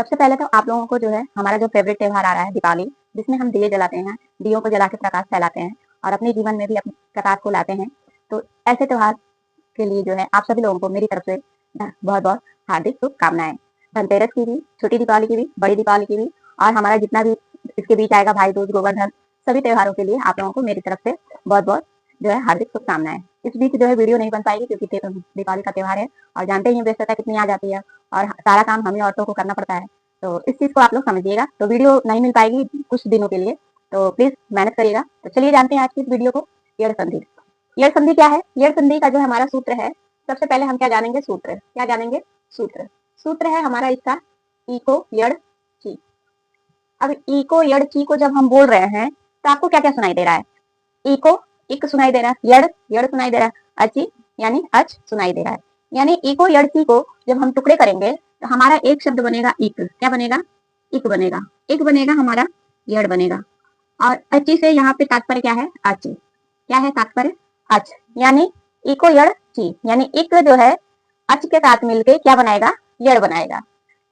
सबसे पहले तो आप लोगों को जो है हमारा जो फेवरेट त्योहार आ रहा है दीपावली, जिसमें हम दिए जलाते हैं, दियों को जला के प्रकाश फैलाते हैं और अपने जीवन में भी अपने प्रकाश को लाते हैं। तो ऐसे त्योहार के लिए जो है आप सभी लोगों को मेरी तरफ से बहुत बहुत हार्दिक शुभकामनाएं। धनतेरस की भी, छोटी दीपावली की भी, बड़ी दीपावली की भी, और हमारा जितना भी इसके बीच आएगा भाई दूज, गोवर्धन, सभी त्योहारों के लिए आप लोगों को मेरी तरफ से बहुत बहुत जो है हार्दिक शुभकामनाएं। इस बीच जो है वीडियो नहीं बन पाएगी क्योंकि दीपावली का त्योहार है और जानते ही व्यस्तता कितनी आ जाती है और सारा काम हमें औरतों को करना पड़ता है। तो इस चीज को आप लोग समझिएगा। तो वीडियो नहीं मिल पाएगी कुछ दिनों के लिए, तो प्लीज मेहनत करिएगा। तो चलिए जानते हैं आज की इस वीडियो को। यड़ संधि। यड़ संधि क्या है? यड़ संधि का जो हमारा सूत्र है, सबसे पहले हम क्या जानेंगे? सूत्र। क्या जानेंगे? सूत्र। सूत्र है हमारा इसका इको यड़ ची। अब इको यड़ ची को जब हम बोल रहे हैं तो आपको क्या क्या सुनाई दे रहा है? इको इक सुनाई दे रहा है, यड़ यड़ सुनाई दे रहा है, अची यानी अच सुनाई दे रहा है। यानी इको यड़ ची को जब हम टुकड़े करेंगे तो हमारा एक शब्द बनेगा इक। क्या बनेगा? इक बनेगा। इक बनेगा हमारा यड़ बनेगा। और अची से यहाँ पे तात्पर्य क्या है? अच। क्या है तात्पर्य? अच। यानी इको यड़ ची, यानी इक जो है अच के साथ मिलके क्या बनाएगा? यड़ बनाएगा।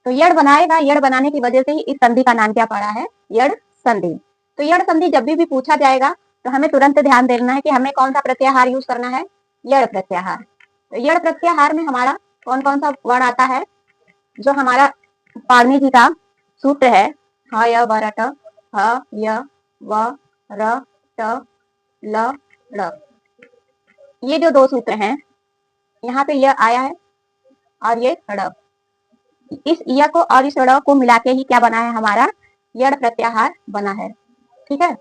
तो यड़ बनाएगा, यड़ बनाने की वजह से ही इस संधि का नाम क्या पड़ा है? यड़ संधि। तो यड़ संधि जब भी पूछा जाएगा तो हमें तुरंत ध्यान देना है कि हमें कौन सा प्रत्याहार यूज करना है? यड़ प्रत्याहार। तो यड़ प्रत्याहार में हमारा कौन कौन सा वर्ण आता है? जो हमारा पाणिनि जी का सूत्र है, ह य व र ट, ह य व र ट ल ड़, ये जो दो सूत्र हैं, यहाँ पे यह आया है और ये ड़। इस य को और इस ड़ को मिला के ही क्या बना है? हमारा यड़ प्रत्याहार बना है। ठीक है।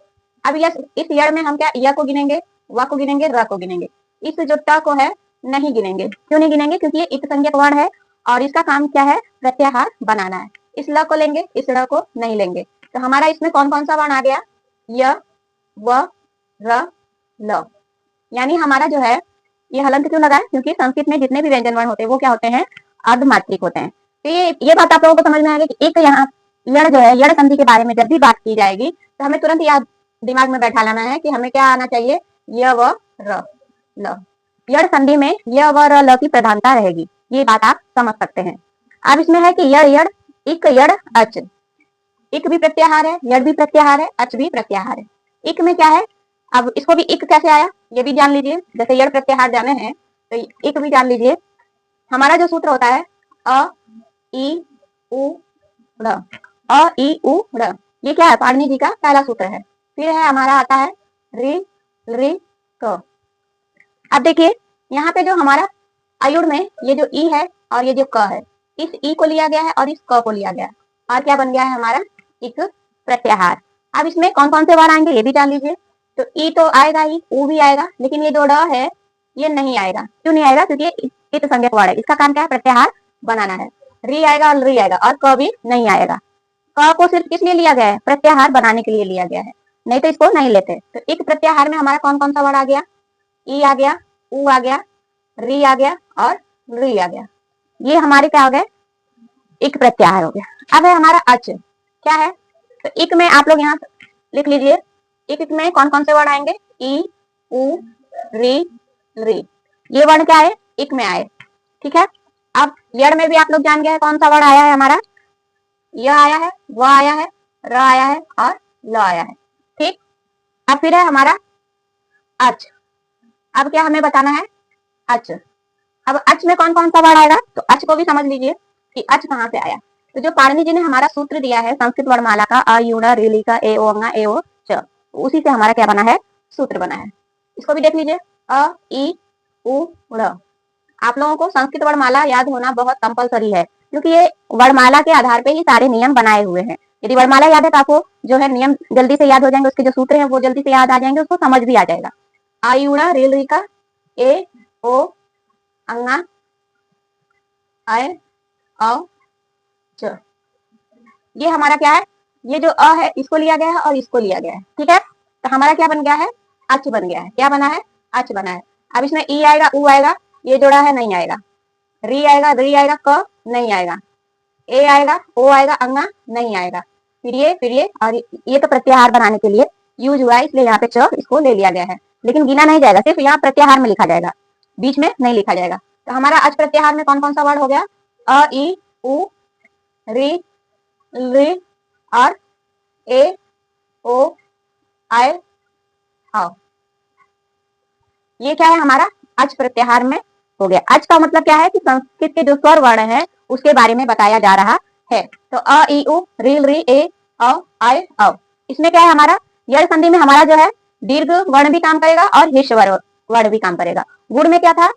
अब इस यड़ में हम क्या य को गिनेंगे, व को गिनेंगे, र को गिनेंगे। इस जो ट को है नहीं गिनेंगे। क्यों नहीं गिनेंगे? क्योंकि ये इत संज्ञक वर्ण है और इसका काम क्या है? प्रत्याहार बनाना है। इस ल को लेंगे, इस ड़ को नहीं लेंगे। तो हमारा इसमें कौन कौन सा वर्ण आ गया? य, व, र, ल। यानी हमारा जो है ये हलंत क्यों लगा है? क्योंकि संस्कृत में जितने भी व्यंजन वर्ण होते हैं वो क्या होते हैं? अर्धमात्रिक होते हैं। तो ये बात आप लोगों को समझ में आएगी कि एक यहाँ यड़ जो है, यड़ संधि के बारे में जब भी बात की जाएगी तो हमें तुरंत याद दिमाग में बैठा लाना है कि हमें क्या आना चाहिए? य व र ल। यड़ संधि में य व र ल की प्रधानता रहेगी, ये बात आप समझ सकते हैं। अब इसमें है कि यड़ यड़, इक यड़ अच। इक भी प्रत्याहार है, यड़ भी प्रत्याहार है, अच भी प्रत्याहार है। इक में क्या है? अब इसको भी इक कैसे आया ये भी जान लीजिए। जैसे यड़ प्रत्याहार जाने हैं तो इक भी जान लीजिए। हमारा जो सूत्र होता है अ ई उ ड़, अ ई उ ड़, ये क्या है? पाणिनि जी का पहला सूत्र है। फिर है हमारा आता है रि रि क। अब देखिए यहाँ पे जो हमारा आयुड़ में ये जो ई है और ये जो क है, इस ई को लिया गया है और इस क को लिया गया है और क्या बन गया है हमारा? इक प्रत्याहार। अब इसमें कौन कौन से वार आएंगे ये भी जान लीजिए। तो ई तो आएगा ही, ऊ भी आएगा, लेकिन ये जो ड है ये नहीं आएगा। क्यों नहीं आएगा? क्योंकि इत संज्ञक वर्ड है, इसका काम क्या है? प्रत्याहार बनाना है। री आएगा और री आएगा और क भी नहीं आएगा। क को सिर्फ किस लिए लिया गया है? प्रत्याहार बनाने के लिए लिया गया है, नहीं तो इसको नहीं लेते। तो एक प्रत्याहार में हमारा कौन कौन सा वर्ड आ गया? ई आ गया, ऊ आ गया, री आ गया और री आ गया। ये हमारे क्या हो गए? एक प्रत्याहार हो गया। अब है हमारा अच। क्या है? तो इक में आप लोग यहाँ लिख लीजिए। इक में कौन कौन से वर्ड आएंगे? ई, ऊ, री, री। ये वर्ण क्या है? इक में आए। ठीक है। अब यड़ में भी आप लोग जान गए कौन सा वर्ड आया है हमारा? य आया है, व आया है, र आया है और ल आया है। ठीक। अब फिर है हमारा अच। अब क्या हमें बताना है? अच। अब अच में कौन कौन सा वर्ड आएगा? तो अच को भी समझ लीजिए कि अच कहाँ से आया। तो जो पाणिनि जी ने हमारा सूत्र दिया है संस्कृत वर्णमाला का, अ यू ण ऋ का ए ओ अंगा ए ओ च, उसी से हमारा क्या बना है? सूत्र बना है। इसको भी देख लीजिए। अ ई उ ड़। आप लोगों को संस्कृत वर्णमाला याद होना बहुत कंपलसरी है, क्योंकि ये वर्णमाला के आधार पे ही सारे नियम बनाए हुए हैं। यदि वर्णमाला याद है तो आपको जो है नियम जल्दी से याद हो जाएंगे, उसके जो सूत्र हैं वो जल्दी से याद आ जाएंगे, उसको समझ भी आ जाएगा। आ यू ण ऋ का ए ओ अंगा आय अ च, ये हमारा क्या है? ये जो अ है इसको लिया गया है और इसको लिया गया है। ठीक है। तो हमारा क्या बन गया है? अच बन गया है। क्या बना है? अच बना है। अब इसमें ई आएगा, ऊ आएगा, ये जोड़ा है नहीं आएगा। री आएगा, री आएगा, क नहीं आएगा, ए आएगा, ओ आएगा, अंगा नहीं आएगा। फिर ये और ये तो प्रत्याहार बनाने के लिए यूज हुआ है, इसलिए यहाँ पे च इसको ले लिया गया है, लेकिन गिना नहीं जाएगा, सिर्फ यहाँ प्रत्याहार में लिखा जाएगा, बीच में नहीं लिखा जाएगा। तो हमारा अच प्रत्याहार में कौन कौन सा वर्ड हो गया? अ ई उ री री और ए ओ आई औ। ये क्या है हमारा अच प्रत्याहार में हो गया। अच का मतलब क्या है कि संस्कृत के जो स्वर वर्ण है उसके बारे में बताया जा रहा है। तो अ ई उ रील री ए औ आई औ। इसमें क्या है हमारा यड़ संधि में हमारा जो है दीर्घ वर्ण भी काम करेगा और हिस्स वर्ण भी काम करेगा। गुण में क्या था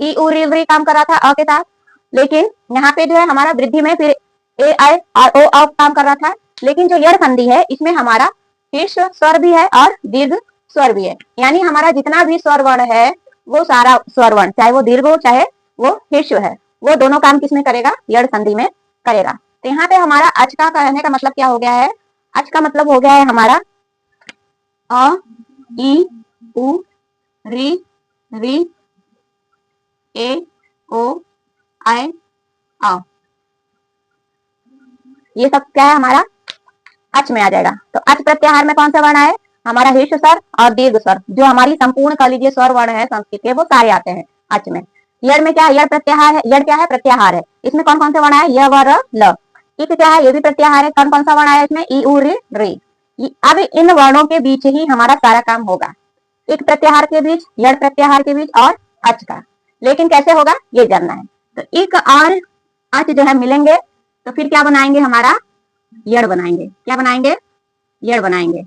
ई उ रील री काम कर रहा था अ के साथ, लेकिन यहाँ पे जो है हमारा वृद्धि में फिर ए आई और ओ औ काम कर रहा था। लेकिन जो यड़ संधि है इसमें हमारा हिस्स स्वर भी है और दीर्घ स्वर भी है। यानी हमारा जितना भी स्वर वर्ण है वो सारा स्वर वर्ण चाहे वो दीर्घ हो चाहे वो हिस्स है वो दोनों काम किसमें करेगा यड़ संधि में करेगा। तो यहाँ पे हमारा अच का कहने का मतलब क्या हो गया है, अच का मतलब हो गया है हमारा अ ई उ री री ए ओ आई औ। ये सब क्या है हमारा अच में आ जाएगा। तो अच प्रत्याहार में कौन सा वर्ण है हमारा हिस्स स्वर और दीर्घ स्वर, जो हमारी संपूर्ण कह लीजिए स्वर वर्ण है संस्कृत के वो सारे आते हैं अच में। यड़ में क्या है यड़ प्रत्याहार है, यड़ क्या है प्रत्याहार है। इसमें कौन कौन से वर्ण है य व र ल। इक क्या है ये भी प्रत्याहार है, कौन कौन सा वर्ण है इसमें ई उ री री। अब इन वर्णों के बीच ही हमारा सारा काम होगा, एक प्रत्याहार के बीच यड़ प्रत्याहार के बीच और अच का। लेकिन कैसे होगा ये जानना है। तो इक और अच जो है मिलेंगे तो फिर क्या बनाएंगे हमारा यड़ बनाएंगे। क्या बनाएंगे यड़ बनाएंगे।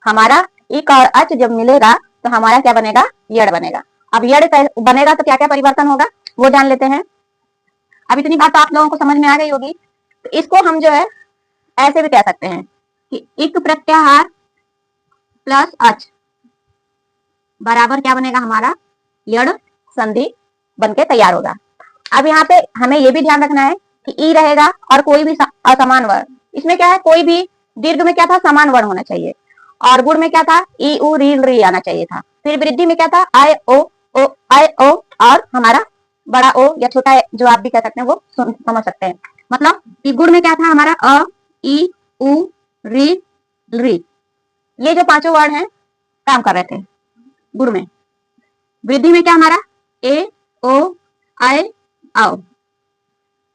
हमारा इक और अच जब मिलेगा तो हमारा क्या बनेगा यड़ बनेगा। अब यड़ बनेगा तो क्या क्या परिवर्तन होगा वो जान लेते हैं। अब इतनी बात तो आप लोगों को समझ में आ गई होगी। तो इसको हम जो है ऐसे भी कह सकते हैं कि इक प्रत्याहार प्लस अच बराबर क्या बनेगा हमारा यड़ संधि बनके तैयार होगा। अब यहाँ पे हमें ये भी ध्यान रखना है कि ई रहेगा और कोई भी असमान वर्ण, इसमें क्या है कोई भी दीर्घ में क्या था समान वर्ण होना चाहिए और गुण में क्या था ई उ री री आना चाहिए था। फिर वृद्धि में क्या था आई ओ आई ओ और हमारा बड़ा ओ या छोटा जो आप भी कह सकते हैं वो समझ सकते हैं। मतलब कि गुण में क्या था हमारा अ ई उ री री, ये जो पांचों वर्ण है काम कर रहे थे गुण में। वृद्धि में क्या हमारा ए ओ आई औ,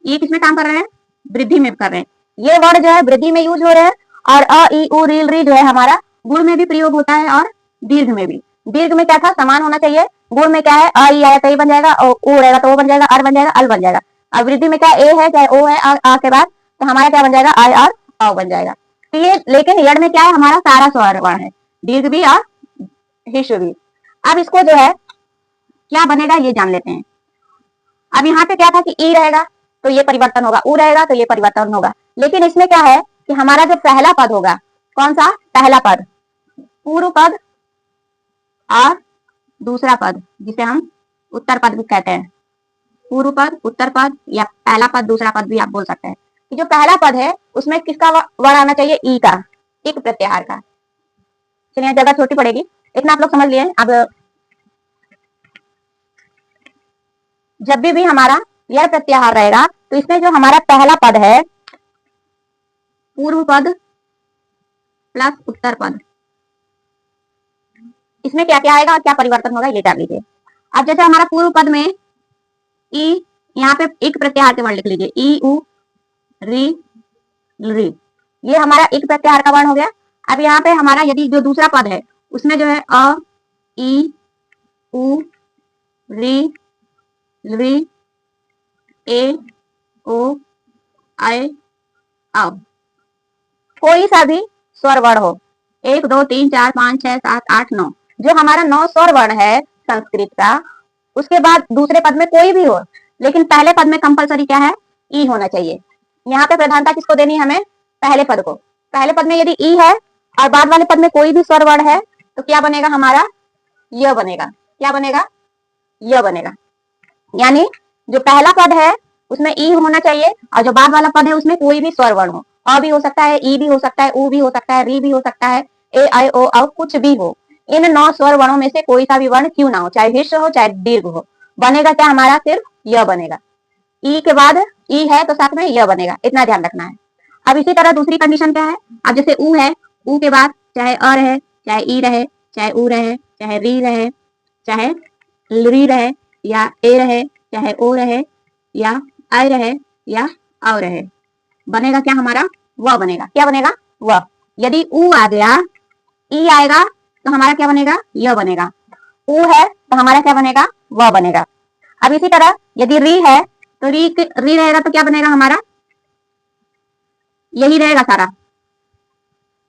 ये किसमें काम कर रहे हैं वृद्धि में कर रहे हैं। ये वर्ड जो है वृद्धि में यूज हो रहे हैं और अ ई उ रील री जो है हमारा गुण में भी प्रयोग होता है और दीर्घ में भी। दीर्घ में क्या था समान होना चाहिए, गुण में क्या है अ ई आया तो बन जाएगा और उ रहेगा तो वो बन जाएगा, अर बन जाएगा अल बन जाएगा। और वृद्धि में क्या ए है चाहे ओ है आ के बाद तो हमारा क्या बन जाएगा आई और औ बन जाएगा। तो ये लेकिन यड़ में क्या है हमारा सारा स्वर वर्ण है दीर्घ भी और हिस्स भी। अब इसको जो है क्या बनेगा ये जान लेते हैं। अब यहाँ पे क्या था कि ई रहेगा तो ये परिवर्तन होगा, उ रहेगा तो ये परिवर्तन होगा। लेकिन इसमें क्या है कि हमारा जो पहला पद होगा कौन सा पहला पद पूर्व पद और दूसरा पद जिसे हम उत्तर पद भी कहते हैं। पूर्व पद उत्तर पद या पहला पद दूसरा पद भी आप बोल सकते हैं। कि जो पहला पद है उसमें किसका वर्ण आना चाहिए ई का, एक प्रत्याहार का। चलिए जगह छोटी पड़ेगी इतना आप लोग समझ लिए। अब जब भी हमारा यह प्रत्याहार रहेगा तो इसमें जो हमारा पहला पद है पूर्व पद प्लस उत्तर पद, इसमें क्या क्या आएगा और क्या परिवर्तन होगा ये जान लीजिए। अब जैसे हमारा पूर्व पद में ई, यहाँ पे एक प्रत्याहार के वर्ण लिख लीजिए ई उ री री, ये हमारा एक प्रत्याहार का वर्ण हो गया। अब यहाँ पे हमारा यदि जो दूसरा पद है उसमें जो है अ ई उ री री ए ओ आई औ, कोई सा भी स्वर वर्ण हो 1 2 3 4 5 6 7 8 9, जो हमारा 9 स्वर वर्ण है संस्कृत का, उसके बाद दूसरे पद में कोई भी हो लेकिन पहले पद में कंपलसरी क्या है ई होना चाहिए। यहाँ पे प्रधानता किसको देनी है हमें पहले पद को। पहले पद में यदि ई है और बाद वाले पद में कोई भी स्वर वर्ण है तो क्या बनेगा हमारा य बनेगा। क्या बनेगा य बनेगा। यानी जो पहला पद है उसमें ई होना चाहिए और जो बाद वाला पद है उसमें कोई भी स्वर वर्ण हो, अ भी हो सकता है ई भी हो सकता है उ भी हो सकता है री भी हो सकता है ए आई ओ औ कुछ भी हो। इन 9 स्वर वर्णों में से कोई सा भी वर्ण क्यों ना हो, चाहे हिस्स हो चाहे दीर्घ हो, बनेगा क्या हमारा सिर्फ य बनेगा। ई के बाद ई है तो साथ में य बनेगा, इतना ध्यान रखना है। अब इसी तरह दूसरी कंडीशन क्या है, अब जैसे उ है उ के बाद चाहे अ रहे चाहे ई रहे चाहे उ रहे चाहे री रहे चाहे री रहे या ए रहे चाहे ओ रहे या आई रहे या औ रहे, बनेगा क्या हमारा, व बनेगा। क्या बनेगा, व। यदि उ आ गया, ई आएगा तो हमारा क्या बनेगा, य बनेगा। उ है तो हमारा क्या बनेगा, व बनेगा। अब इसी तरह यदि री है तो री रहेगा तो क्या बनेगा हमारा, यही रहेगा सारा,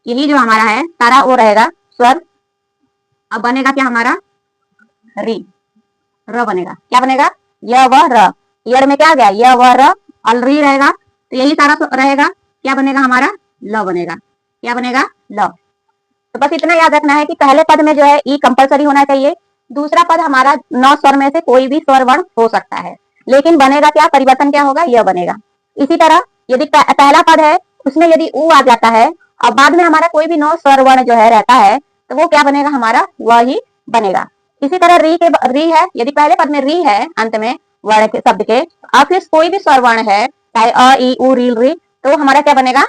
यही जो हमारा है सारा वो रहेगा स्वर। अब बनेगा क्या हमारा, री, र बनेगा। क्या बनेगा, य व र। यर में क्या आ गया, य व र, और री रहेगा तो यही सारा रहेगा। क्या बनेगा हमारा, ल बनेगा। क्या बनेगा, ल। तो बस इतना याद रखना है कि पहले पद में जो है ई कंपलसरी होना चाहिए। दूसरा पद हमारा 9 स्वर में से कोई भी स्वर वर्ण हो सकता है, लेकिन बनेगा क्या, परिवर्तन क्या होगा, यह बनेगा। इसी तरह यदि पहला पद है उसमें यदि उ आ जाता है और बाद में हमारा कोई भी 9 स्वर वर्ण जो है रहता है तो वो क्या बनेगा हमारा, वह ही बनेगा। इसी तरह री है, यदि पहले पद में री है अंत में वर्ण के शब्द के, और फिर कोई भी स्वर वर्ण है चाहे अ ई उ री री, तो हमारा क्या बनेगा,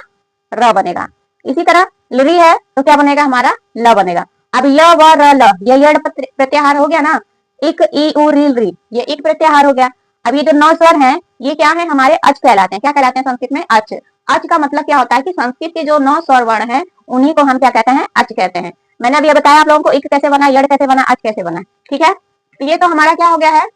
र बनेगा। इसी तरह लरी है तो क्या बनेगा हमारा, ल बनेगा। अब य व र ल, ये यड़ प्रत्याहार हो गया ना, इक ई उ री री, ये इक प्रत्याहार हो गया। अब ये जो 9 स्वर हैं ये क्या है, हमारे अच कहलाते हैं। क्या कहलाते हैं संस्कृत में, अच। अच का मतलब क्या होता है कि संस्कृत के जो 9 स्वर वर्ण है उन्हीं को हम क्या कहते हैं, अच कहते हैं। मैंने अभी बताया आप लोगों को, इक कैसे बना, यड़ कैसे बना, अच कैसे बना, ठीक है। तो ये तो हमारा क्या हो गया है,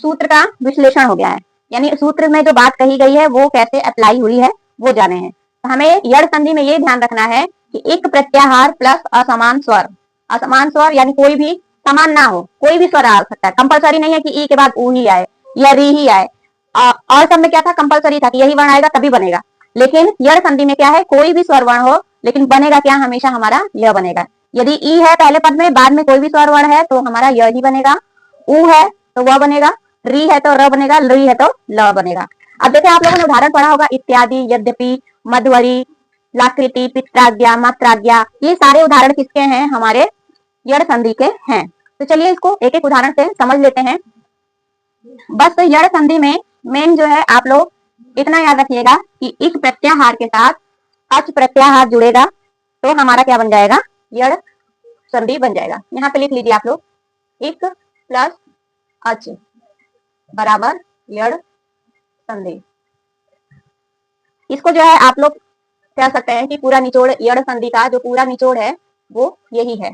सूत्र का विश्लेषण हो गया है, यानी सूत्र में जो बात कही गई है वो कैसे अप्लाई हुई है वो जाने हैं। तो हमें यड़ संधि में ये ध्यान रखना है कि एक प्रत्याहार प्लस असमान स्वर, असमान स्वर यानी कोई भी समान ना हो, कोई भी स्वर आ सकता है। कंपलसरी नहीं है कि ई के बाद ऊ ही आए या री ही आए। और सब में क्या था, कंपलसरी था कि यही वर्ण आएगा तभी बनेगा। लेकिन यड़ संधि में क्या है, कोई भी स्वर वर्ण हो लेकिन बनेगा क्या, हमेशा हमारा य बनेगा। यदि ई है पहले पद में, बाद में कोई भी स्वर वर्ण है तो हमारा य ही बनेगा। ऊ है तो वह बनेगा, री है तो र बनेगा, ली है तो ल बनेगा। अब देखिए आप लोगों ने उदाहरण पढ़ा होगा, इत्यादि, यद्यपि, मध्वरी, लाकृति, पित्राज्ञा, मात्राज्ञा, ये सारे उदाहरण किसके हैं, हमारे यड़ संधि के हैं। तो चलिए इसको एक एक उदाहरण से समझ लेते हैं। बस यड़ संधि में मेन जो है आप लोग इतना याद रखिएगा कि इक प्रत्याहार के साथ अच प्रत्याहार जुड़ेगा तो हमारा क्या बन जाएगा, यड़ संधि बन जाएगा। यहाँ पे लिख लीजिए आप लोग, इक प्लस अच बराबर यड़ संधि। इसको जो है आप लोग कह सकते हैं कि पूरा निचोड़ यड़ संधि का जो पूरा निचोड़ है वो यही है।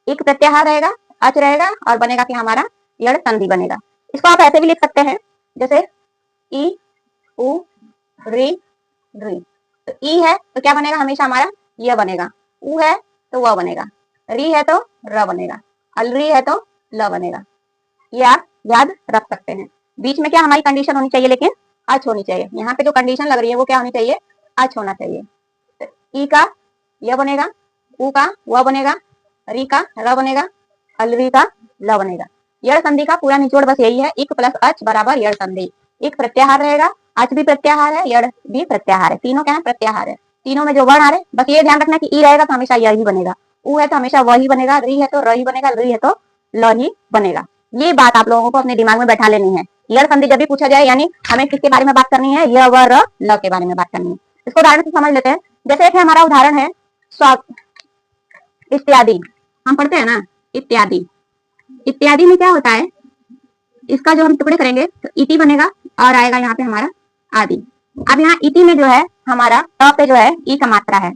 एक प्रत्याहार रहेगा, अच रहेगा और बनेगा कि हमारा यड़ संधि बनेगा। इसको आप ऐसे भी लिख सकते हैं जैसे ई उ री री। तो ई है तो क्या बनेगा, हमेशा हमारा य बनेगा। उ है तो व बनेगा, री है तो र बनेगा, री है तो ल बनेगा। ये आप याद रख सकते हैं। बीच में क्या हमारी कंडीशन होनी चाहिए, लेकिन अच होनी चाहिए। यहाँ पे जो कंडीशन लग रही है वो क्या होनी चाहिए, अच होना चाहिए। तो ई का य बनेगा, उ का व बनेगा, री का र बनेगा, री का ल बनेगा। यड़ संधि का पूरा निचोड़ बस यही है, इक प्लस अच बराबर यड़ संधि। एक प्रत्याहार रहेगा, अच भी प्रत्याहार है, यड़ भी प्रत्याहार है, तीनों क्या है, प्रत्याहार है। तीनों में जो वर्ण आ रहे बस ये ध्यान रखना कि ई रहेगा तो हमेशा यही बनेगा, उ है तो हमेशा वही बनेगा, री है तो र ही बनेगा, री है तो ल ही बनेगा। ये बात आप लोगों को अपने दिमाग में बैठा लेनी है। यड़ संधि जब भी पूछा जाए यानी हमें किसके बारे में बात करनी है, य व र ल के बारे में बात करनी है। इसको उदाहरण से समझ लेते हैं। जैसे एक हमारा उदाहरण है इत्यादि, हम पढ़ते हैं ना इत्यादि। इत्यादि में क्या होता है, इसका जो हम टुकड़े करेंगे तो इति बनेगा और आएगा यहाँ पे हमारा आदि। अब यहाँ इति में जो है हमारा त पे जो है ई का मात्रा है,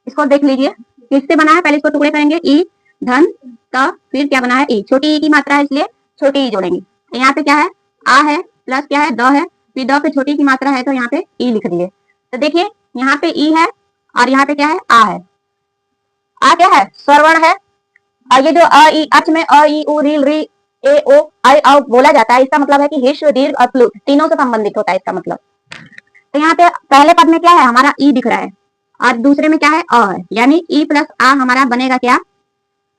इसको देख लीजिए किससे बना है। पहले इसको टुकड़े करेंगे, ई धन त, फिर क्या बना है ई, छोटी ई की मात्रा है इसलिए छोटी ई जोड़ेंगे। तो यहाँ पे क्या है, आ है प्लस क्या है, द है, फिर द पे छोटी की मात्रा है तो यहाँ पे ई लिख दिए। तो देखिए यहाँ पे ई है और यहाँ पे क्या है, आ है। आ क्या है, स्वरवर्ण है। और ये जो अ ई अच में अ ई उ री री ए ओ आई औ बोला जाता है, इसका मतलब है कि ह्रस्व दीर्घ और प्लुत तीनों से संबंधित होता है इसका मतलब। तो यहाँ पे पहले पद में क्या है, हमारा ई दिख रहा है और दूसरे में क्या है, अ है, यानी ई प्लस आ हमारा बनेगा क्या,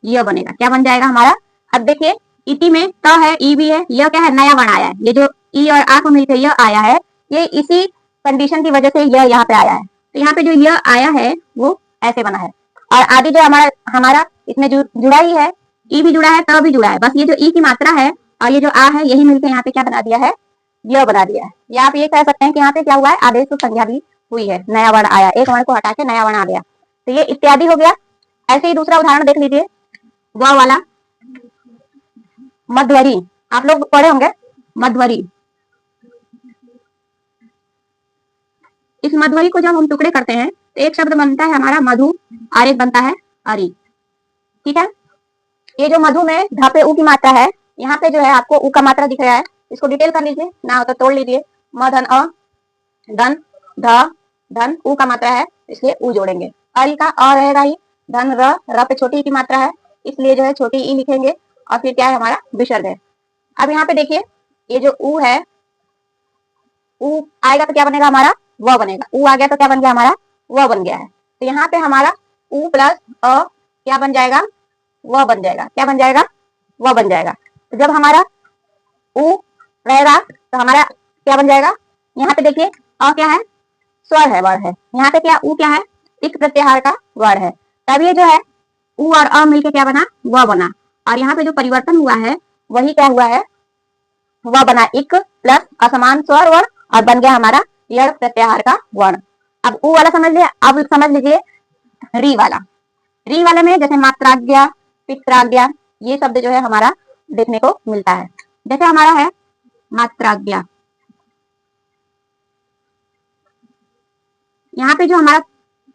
य बनेगा। क्या बन जाएगा हमारा, अब देखिए इति में त है, ई भी है, यह क्या है, नया वर्ण आया है। ये जो ई और आ को मिलकर यह आया है, ये इसी कंडीशन की वजह से यह यहाँ पे आया है। तो यहाँ पे जो यह आया है वो ऐसे बना है। और आदि जो हमारा हमारा इसमें जुड़ा ही है, ई भी जुड़ा है, त भी जुड़ा है, बस ये जो ई की मात्रा है और ये जो आ है यही मिलकर यहाँ पे क्या बना दिया है, यह बना दिया है। या आप ये कह सकते हैं कि यहाँ पे क्या हुआ है, आदेश तो संज्ञा भी हुई है, नया वर्ण आया, एक वर्ण को हटा के नया वर्ण आ गया। तो ये इत्यादि हो गया। ऐसे ही दूसरा उदाहरण देख लीजिए, व वाला मध्वरी, आप लोग पढ़े होंगे मध्वरी। इस मधुरी को जब हम टुकड़े करते हैं तो एक शब्द बनता है हमारा मधु और एक बनता है अरी। ठीक है, ये जो मधु में ध पे उ की मात्रा है, यहाँ पे जो है आपको उ का मात्रा दिख रहा है, इसको डिटेल कर लीजिए, ना हो तो तोड़ लीजिए। म धन अ, धन ध धन उ का मात्रा है इसलिए उ जोड़ेंगे। अरी का अ रहेगा ही, धन र पे छोटी ई की मात्रा है इसलिए जो है छोटी ई लिखेंगे और फिर क्या है हमारा विसर्ग है। अब यहाँ पे देखिए ये जो उ है, उ आएगा तो क्या बनेगा हमारा व बनेगा, उ आ गया तो क्या बन गया हमारा व बन गया है। तो यहाँ पे हमारा उ प्लस अ क्या बन जाएगा व बन जाएगा, क्या बन जाएगा व बन जाएगा। तो जब हमारा उ रहेगा तो हमारा क्या बन जाएगा, यहाँ पे देखिए अ क्या है स्वर है, वर्ण है, यहाँ पे क्या उ क्या है इक प्रत्याहार का वर्ण है। तब ये जो है उ और अ मिलके क्या बना व बना, और यहाँ पे जो परिवर्तन हुआ है वही क्या हुआ है वह बना इक प्लस असमान स्वर वर्ण और बन गया हमारा यड़ प्रत्याहार का वर्ण। अब उ वाला समझ लिया, अब समझ लीजिए री वाला। री वाले में जैसे मात्राज्ञा पित्राज्ञा ये शब्द जो है हमारा देखने को मिलता है। जैसे हमारा है मात्राज्ञा, यहाँ पे जो हमारा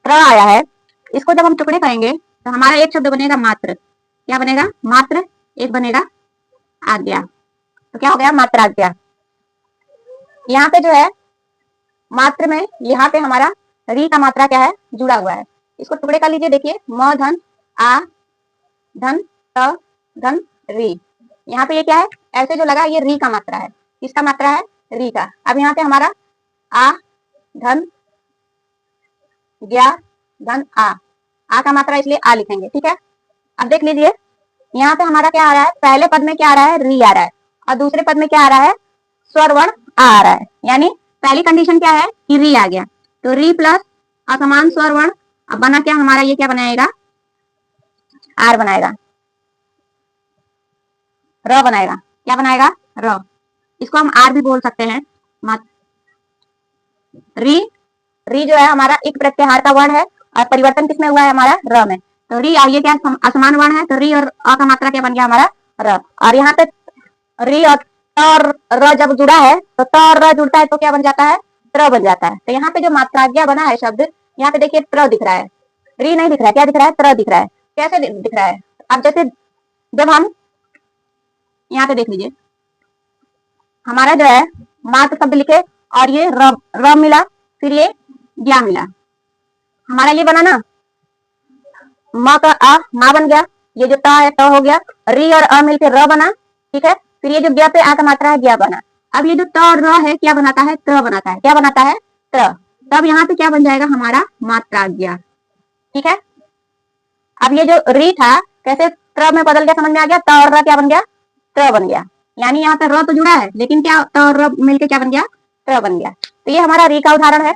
प्र आया है इसको जब हम टुकड़े करेंगे तो हमारा एक शब्द बनेगा मात्र, क्या बनेगा मात्र, एक बनेगा आज्ञा, तो क्या हो गया मात्राज्ञा। यहाँ पे जो है मात्र में यहाँ पे हमारा री का मात्रा क्या है जुड़ा हुआ है, इसको टुकड़े कर लीजिए। देखिए म धन आ धन त धन री, यहाँ पे ये क्या है ऐसे जो लगा ये री का मात्रा है, किसका मात्रा है री का। अब यहाँ पे हमारा आ धन ज्ञा धन आ का मात्रा इसलिए आ लिखेंगे। ठीक है, अब देख लीजिए यहाँ पे हमारा क्या आ रहा है, पहले पद में क्या आ रहा है री आ रहा है और दूसरे पद में क्या आ रहा है स्वर वर्ण आ रहा है, यानी पहली कंडीशन क्या है कि री आ गया, तो री प्लस असमान स्वर वर्ण, अब बना क्या हमारा ये क्या बनाएगा आर बनाएगा, र बनाएगा, क्या बनाएगा र, इसको हम आर भी बोल सकते हैं। री री जो है हमारा एक प्रत्याहार का वर्ण है और परिवर्तन किसमें हुआ है हमारा र में, तो री और ये क्या असमान वर्ण है, तो री और अ का मात्रा क्या बन गया हमारा र, और यहाँ पे री और र जब जुड़ा है तो त और र जुड़ता है तो क्या बन जाता है त्र बन जाता है। तो यहाँ पे जो मात्राज्ञा बना है शब्द, यहाँ पे देखिए त्र दिख रहा है, री नहीं दिख रहा है, क्या दिख रहा है त्र दिख रहा है। कैसे दिख रहा है, अब जैसे जब हम यहाँ पे देख लीजिए हमारा जो है मात्र शब्द लिखे और ये र मिला फिर ये ज्ञा मिला, हमारा ये बना ना म का आ मा बन गया, ये जो ता है त हो गया, री और अ मिलके र बना। ठीक है, फिर ये जो ज्ञा पे आ का मात्रा है ज्ञा बना। अब ये जो त और र है क्या बनाता है त्र बनाता है, क्या बनाता है त्र, तब यहाँ पे क्या बन जाएगा हमारा मात्राज्ञा। ठीक है, अब ये जो री था कैसे त्र में बदल गया समझ में आ गया, त और र क्या बन गया त्र बन गया, यानी यहाँ पे र तो जुड़ा है लेकिन क्या त और र मिलके क्या बन गया त्र बन गया। तो ये हमारा री का उदाहरण है।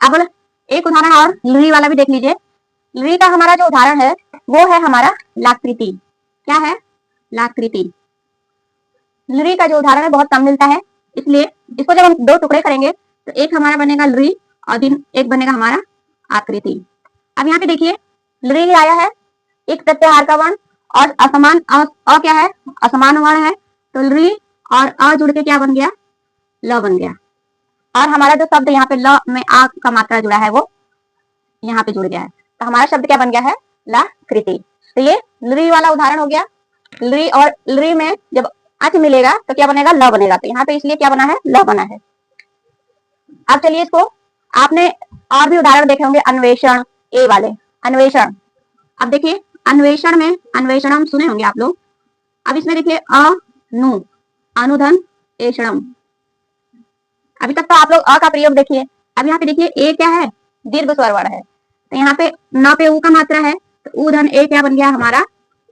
अब एक उदाहरण और लुरी वाला भी देख लीजिए। लुरी का हमारा जो उदाहरण है वो है हमारा लाकृति, क्या है लाकृति। लुरी का जो उदाहरण है बहुत कम मिलता है, इसलिए इसको जब हम दो टुकड़े करेंगे तो एक हमारा बनेगा लुरी और एक बनेगा हमारा आकृति। अब यहाँ पे देखिए लुरी आया है एक प्रत्याहार का वर्ण और असमान अ क्या है असमान वर्ण है, तो लुरी और अ जुड़ के क्या बन गया ल बन गया, और हमारा जो शब्द यहाँ पे ल में आ का मात्रा जुड़ा है वो यहाँ पे जुड़ गया है, तो हमारा शब्द क्या बन गया है लाकृति। तो ये लुरी वाला उदाहरण हो गया। लुरी और लुरी में जब अच मिलेगा तो क्या बनेगा ल बनेगा, तो यहाँ पे इसलिए क्या बना है ल बना है। अब चलिए इसको आपने और भी उदाहरण देखे होंगे अन्वेषण ए वाले अन्वेषण। अब देखिए अन्वेषण में अन्वेषणम सुने होंगे आप लोग। अब इसमें देखिए अनु अनुधन एषणम, अभी तक तो आप लोग अ का प्रयोग देखिए। अब यहाँ पे देखिए ए क्या है दीर्घ स्वर वर्ण है, तो यहाँ पे न पे उ का मात्रा है तो उ धन ए क्या बन गया हमारा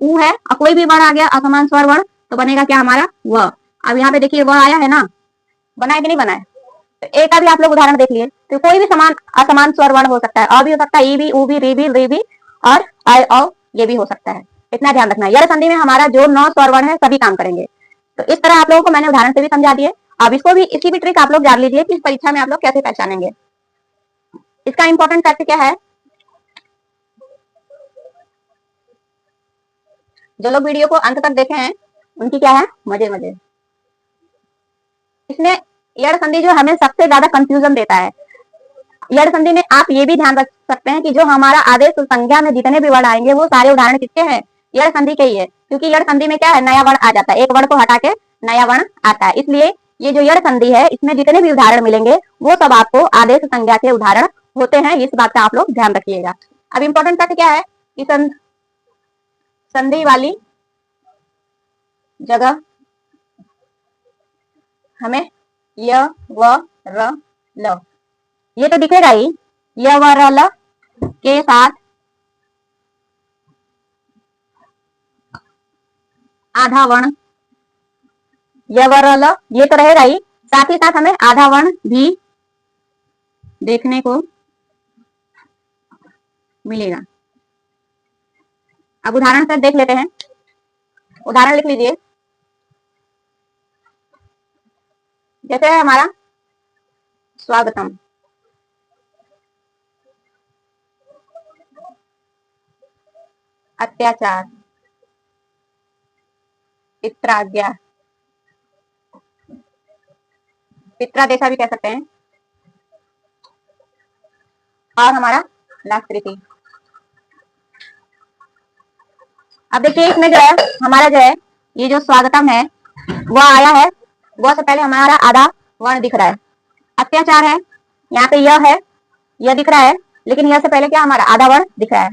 उ है, और कोई भी वर्ण आ गया असमान स्वर वर्ण तो बनेगा क्या हमारा व। अब यहाँ पे देखिए व आया है ना, बनाए कि नहीं बनाए, तो ए का भी आप लोग उदाहरण देख लिए, तो कोई भी समान असमान स्वर वर्ण हो सकता है, अ भी हो सकता है, ई भी उ भी री भी री भी और अ ये भी हो सकता है। इतना ध्यान रखना है, यह संधि में हमारा जो 9 स्वर वर्ण है सभी काम करेंगे। तो इस तरह आप लोगों को मैंने उदाहरण से भी समझा दिए। अब इसको भी इसकी भी ट्रिक आप लोग जान लीजिए कि इस परीक्षा में आप लोग कैसे पहचानेंगे। इसका इंपॉर्टेंट फैक्ट क्या है, जो लोग वीडियो को अंत तक देखे हैं उनकी क्या है मजे मजे। इसमें यड़ संधि जो हमें सबसे ज्यादा कंफ्यूजन देता है, यड़ संधि में आप ये भी ध्यान रख सकते हैं कि जो हमारा आदेश संज्ञा में जितने भी वर्ण आएंगे वो सारे उदाहरण किसके हैं, यड़ संधि के ही है। क्योंकि यड़ संधि में क्या है, नया वर्ण आ जाता है, एक वर्ण को हटा के नया वर्ण आता है। इसलिए ये जो यड़ संधि है इसमें जितने भी उदाहरण मिलेंगे वो सब आपको आदेश संज्ञा के उदाहरण होते हैं। इस बात का आप लोग ध्यान रखिएगा। अब इंपॉर्टेंट तथ्य क्या है कि संधि वाली जगह हमें य व र ल, ये तो दिखेगा ही, य व र ल के साथ आधा वर्ण य व र ल, ये तो रहेगा ही, साथ ही साथ हमें आधा वर्ण भी देखने को मिलेगा। अब उदाहरण से देख लेते हैं। उदाहरण लिख लीजिए। जैसे है हमारा स्वागतम, अत्याचार, पित्राज्ञा, पित्रादेशा भी कह सकते हैं, और हमारा लाकृति। अब देखिए इसमें जो है हमारा जो है ये जो स्वागतम है वो आया है, वो से पहले हमारा आधा वर्ण दिख रहा है। अत्याचार है, यहाँ पे यह है, यह दिख रहा है, लेकिन यह से पहले क्या हमारा आधा वर्ण दिख रहा है।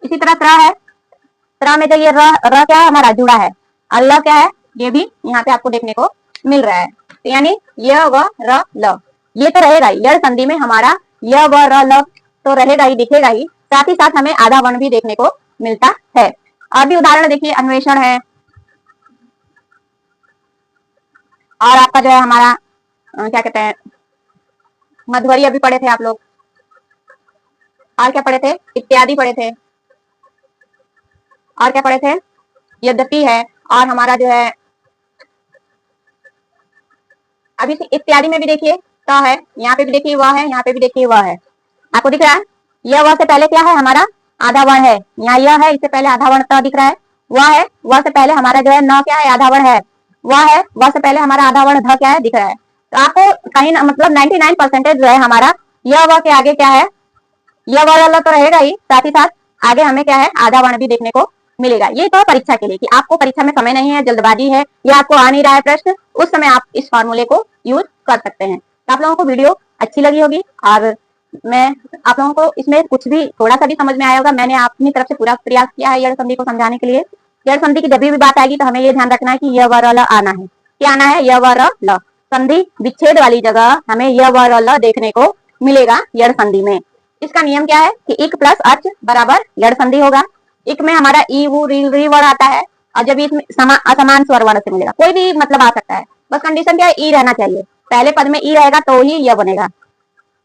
इसी तरह त्र है, त्र में जो ये र क्या है हमारा जुड़ा है, और ल क्या है ये भी यहाँ पे आपको देखने को मिल रहा है। तो यानी य व र ल ये तो रहेगा ही, यड़ संधि में हमारा य व र ल तो रहेगा ही, दिखेगा ही, साथ ही साथ हमें आधा वर्ण भी देखने को मिलता है। और भी उदाहरण देखिए, अन्वेषण है, और आपका जो है हमारा क्या कहते हैं मधुवरी अभी पढ़े थे आप लोग, और क्या पढ़े थे, इत्यादि पढ़े थे, और क्या पढ़े थे, यद्यपि है, और हमारा जो है अभी इत्यादि में भी देखिए त है, यहाँ पे भी देखिए वह है, यहाँ पे भी देखिए वह है, आपको दिख रहा है। यह वह से पहले क्या है हमारा आधा वर्ण है, यहाँ यह है, इससे पहले आधा वर्ण त दिख रहा है। वह है, वह से पहले हमारा जो है न क्या है आधा वर्ण है, वह है, वह से पहले हमारा आधा वर्ण ध क्या है दिख रहा है। तो आपको कहीं मतलब 99% जो है हमारा यह वह के आगे क्या है, यह वह तो रहेगा ही, साथ ही साथ आगे हमें क्या है आधा वर्ण भी देखने को मिलेगा। ये तो परीक्षा के लिए कि आपको परीक्षा में समय नहीं है, जल्दबाजी है, या आपको आ नहीं रहा है प्रश्न, उस समय आप इस फॉर्मूले को यूज कर सकते हैं। तो आप लोगों को वीडियो अच्छी लगी होगी, और मैं आप लोगों को इसमें कुछ भी थोड़ा सा भी समझ में आया होगा। मैंने अपनी तरफ से पूरा प्रयास किया है यड़ संधि को समझाने के लिए। यड़ संधि की जब भी बात आएगी तो हमें ये ध्यान रखना है कि य व र ल आना है। क्या आना है, य व र ल। संधि विच्छेद वाली जगह हमें य व र ल देखने को मिलेगा यड़ संधि में। इसका नियम क्या है कि इक प्लस अच बराबर यड़ संधि होगा। इक में हमारा ई वू री वर्ण आता है, और जब इसमें असमान स्वर वर्ण से मिलेगा, कोई भी मतलब आ सकता है, बस कंडीशन क्या है ई रहना चाहिए। पहले पद में ई रहेगा तो ही यह बनेगा।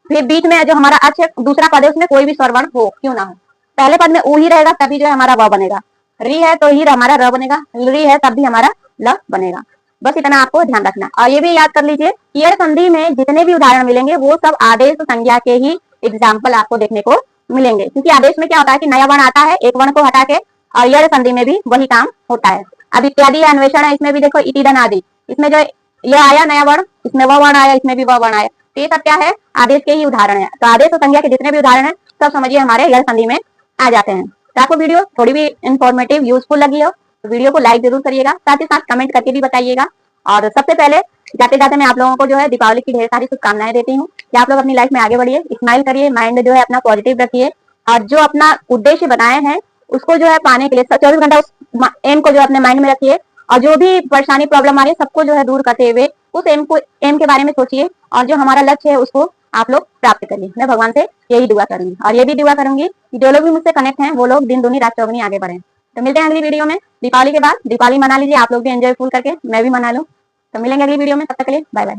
फिर बीच में जो हमारा अच दूसरा पद है उसमें कोई भी स्वर वर्ण हो क्यों ना हो, पहले पद में ऊ ही रहेगा तभी जो है हमारा व बनेगा। री है तो ही हमारा र बनेगा, री है तब भी हमारा ल बनेगा। बस इतना आपको ध्यान रखना। और ये भी याद कर लीजिए कि यड़ संधि में जितने भी उदाहरण मिलेंगे वो सब आदेश संज्ञा के ही एग्जाम्पल आपको देखने को मिलेंगे, क्योंकि आदेश में क्या होता है कि नया वर्ण आता है एक वर्ण को हटा के, और यड़ संधि में भी वही काम होता है। अब इत्यादि अन्वेषण है, इसमें भी देखो इति धन आदि, इसमें जो यह आया नया वर्ण, इसमें वह वर्ण आया, इसमें भी वह वर्ण आया, तो ये सब क्या है आदेश के ही उदाहरण है। तो आदेश और संज्ञा के जितने भी उदाहरण है सब समझिए हमारे यड़ संधि में आ जाते हैं। तो आपको वीडियो थोड़ी भी इंफॉर्मेटिव यूजफुल लगी हो तो वीडियो को लाइक जरूर करिएगा, साथ ही साथ कमेंट करके भी बताइएगा। और सबसे पहले जाते जाते मैं आप लोगों को जो है दीपावली की ढेर सारी शुभकामनाएं देती हूँ कि आप लोग अपनी लाइफ में आगे बढ़िए, स्माइल करिए, माइंड जो है अपना पॉजिटिव रखिए, और जो अपना उद्देश्य बनाए हैं उसको जो है पाने के लिए 24 घंटा उस एम को जो अपने माइंड में रखिए, और जो भी परेशानी प्रॉब्लम आ रही है सबको जो है दूर करते हुए उस एम के बारे में सोचिए, और जो हमारा लक्ष्य है उसको आप लोग प्राप्त करिए। मैं भगवान से यही दुआ करूंगी, और ये भी दुआ करूंगी कि जो लोग भी मुझसे कनेक्ट हैं वो लोग दिन दूनी रात चौगुनी आगे बढ़े। तो मिलते हैं अगली वीडियो में। दीपावली के बाद दीपावली मना लीजिए आप लोग भी, एंजॉयफुल करके मैं भी मना लूं। तो मिलेंगे अगली वीडियो में, तब तक के लिए बाय बाय।